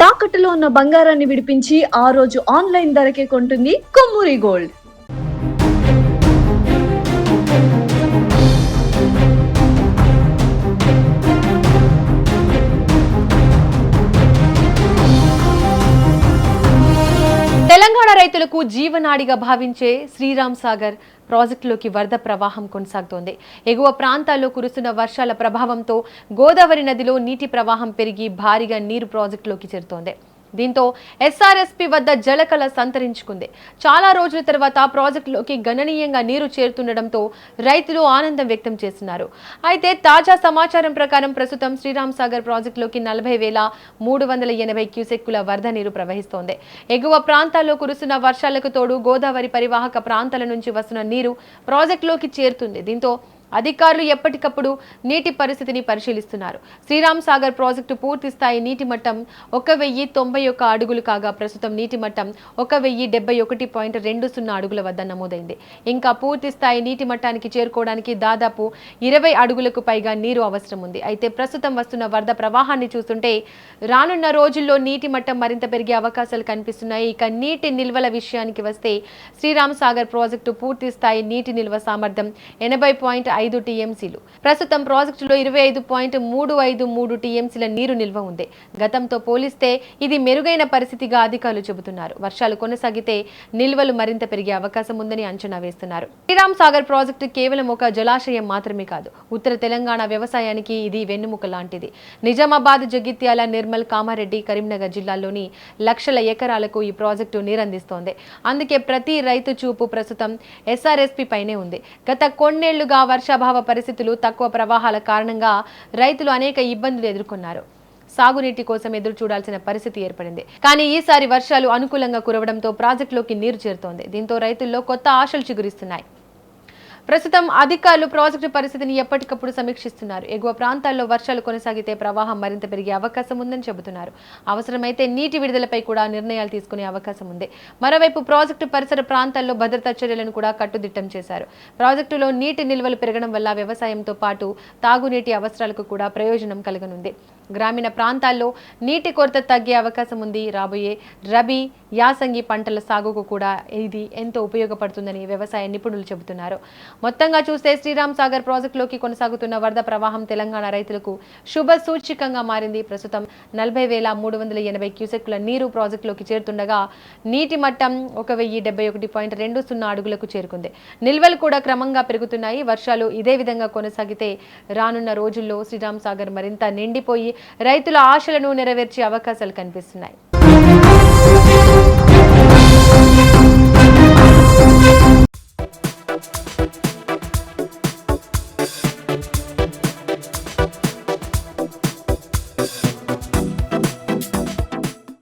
తాకట్టులో ఉన్న బంగారాన్ని విడిపించి ఆ రోజు ఆన్లైన్ ధరకే కొంటుంది కొమ్మూరి గోల్డ్. తెలంగాణ రైతులకు జీవనాడిగా భావించే శ్రీరామ్ సాగర్ ప్రాజెక్టులోకి వరద ప్రవాహం కొనసాగుతోంది. ఎగువ ప్రాంతాల్లో కురుస్తున్న వర్షాల ప్రభావంతో గోదావరి నదిలో నీటి ప్రవాహం పెరిగి భారీగా నీరు ప్రాజెక్టులోకి చేరుతోంది. దీంతో ఎస్ఆర్ఎస్పీ వద్ద జలకళ సంతరించుకుంది. చాలా రోజుల తర్వాత ప్రాజెక్టులోకి గణనీయంగా నీరు చేరుతుండటంతో రైతులు ఆనందం వ్యక్తం చేస్తున్నారు. అయితే తాజా సమాచారం ప్రకారం ప్రస్తుతం శ్రీరామ్ సాగర్ ప్రాజెక్టులోకి 40,380 క్యూసెక్కుల వరద నీరు ప్రవహిస్తోంది. ఎగువ ప్రాంతాల్లో కురుస్తున్న వర్షాలకు తోడు గోదావరి పరివాహక ప్రాంతాల నుంచి వస్తున్న నీరు ప్రాజెక్టులోకి చేరుతుంది. దీంతో అధికారులు ఎప్పటికప్పుడు నీటి పరిస్థితిని పరిశీలిస్తున్నారు. శ్రీరామ్ సాగర్ ప్రాజెక్టు పూర్తి స్థాయి నీటి మట్టం 1,091 అడుగులు కాగా ప్రస్తుతం నీటి మట్టం 1,071.20 అడుగుల వద్ద నమోదైంది. ఇంకా పూర్తి స్థాయి నీటి మట్టానికి చేరుకోవడానికి దాదాపు 20 అడుగులకు పైగా నీరు అవసరం ఉంది. అయితే ప్రస్తుతం వస్తున్న వరద ప్రవాహాన్ని చూస్తుంటే రానున్న రోజుల్లో నీటి మట్టం మరింత పెరిగే అవకాశాలు కనిపిస్తున్నాయి. ఇక నీటి నిల్వల విషయానికి వస్తే శ్రీరామ్ సాగర్ ప్రాజెక్టు పూర్తి స్థాయి నీటి నిల్వ సామర్థ్యం 80.5 టీఎంసీలు. ప్రస్తుతం ప్రాజెక్టులో 25.353 టీఎంసీల నీరు నిల్వ ఉంది. గతంతో పోలిస్తే ఇది మెరుగైన పరిస్థితిగా అధికారులు చెబుతున్నారు. వర్షాలు కొనసాగితే నిల్వలు మరింత పెరిగే అవకాశం ఉందని అంచనా వేస్తున్నారు. శ్రీరామ్ సాగర్ ప్రాజెక్టు కేవలం ఒక జలాశయం మాత్రమే కాదు, ఉత్తర తెలంగాణ వ్యవసాయానికి ఇది వెన్నుముక లాంటిది. నిజామాబాద్, జగిత్యాల, నిర్మల్, కామారెడ్డి, కరీంనగర్ జిల్లాల్లోని లక్షల ఎకరాలకు ఈ ప్రాజెక్టు నీరందిస్తోంది. అందుకే ప్రతి రైతు చూపు ప్రస్తుతం ఎస్ఆర్ఎస్పీ పైనే ఉంది. గత కొన్నేళ్లుగా వర్షాభావ పరిస్థితులు, తక్కువ ప్రవాహాల కారణంగా రైతులు అనేక ఇబ్బందులు ఎదుర్కొన్నారు. సాగునీటి కోసం ఎదురు చూడాల్సిన పరిస్థితి ఏర్పడింది. కానీ ఈసారి వర్షాలు అనుకూలంగా కురవడంతో ప్రాజెక్టులోకి నీరు చేరుతోంది. దీంతో రైతుల్లో కొత్త ఆశలు చిగురిస్తున్నాయి. ప్రస్తుతం అధికారులు ప్రాజెక్టు పరిస్థితిని ఎప్పటికప్పుడు సమీక్షిస్తున్నారు. ఎగువ ప్రాంతాల్లో వర్షాలు కొనసాగితే ప్రవాహం మరింత పెరిగే అవకాశం ఉందని చెబుతున్నారు. అవసరమైతే నీటి విడుదలపై కూడా నిర్ణయాలు తీసుకునే అవకాశం ఉంది. మరోవైపు ప్రాజెక్టు పరిసర ప్రాంతాల్లో భద్రతా చర్యలను కూడా కట్టుదిట్టం చేశారు. ప్రాజెక్టులో నీటి నిల్వలు పెరగడం వల్ల వ్యవసాయంతో పాటు తాగునీటి అవసరాలకు కూడా ప్రయోజనం కలగనుంది. గ్రామీణ ప్రాంతాల్లో నీటి కొరత తగ్గే అవకాశం ఉంది. రాబోయే రబీ, యాసంగి పంటల సాగుకు కూడా ఇది ఎంతో ఉపయోగపడుతుందని వ్యవసాయ నిపుణులు చెబుతున్నారు. మొత్తంగా చూస్తే శ్రీరామ్ సాగర్ ప్రాజెక్టులోకి కొనసాగుతున్న వరద ప్రవాహం తెలంగాణ రైతులకు శుభ సూచికంగా మారింది. ప్రస్తుతం 40,380 క్యూసెక్కుల నీరు ప్రాజెక్టులోకి చేరుతుండగా నీటి మట్టం 1,071.20 అడుగులకు చేరుకుంది. నిల్వలు కూడా క్రమంగా పెరుగుతున్నాయి. వర్షాలు ఇదే విధంగా కొనసాగితే రానున్న రోజుల్లో శ్రీరామ్ సాగర్ మరింత నిండిపోయి రైతుల ఆశలను నెరవేర్చే అవకాశాలు కనిపిస్తున్నాయి.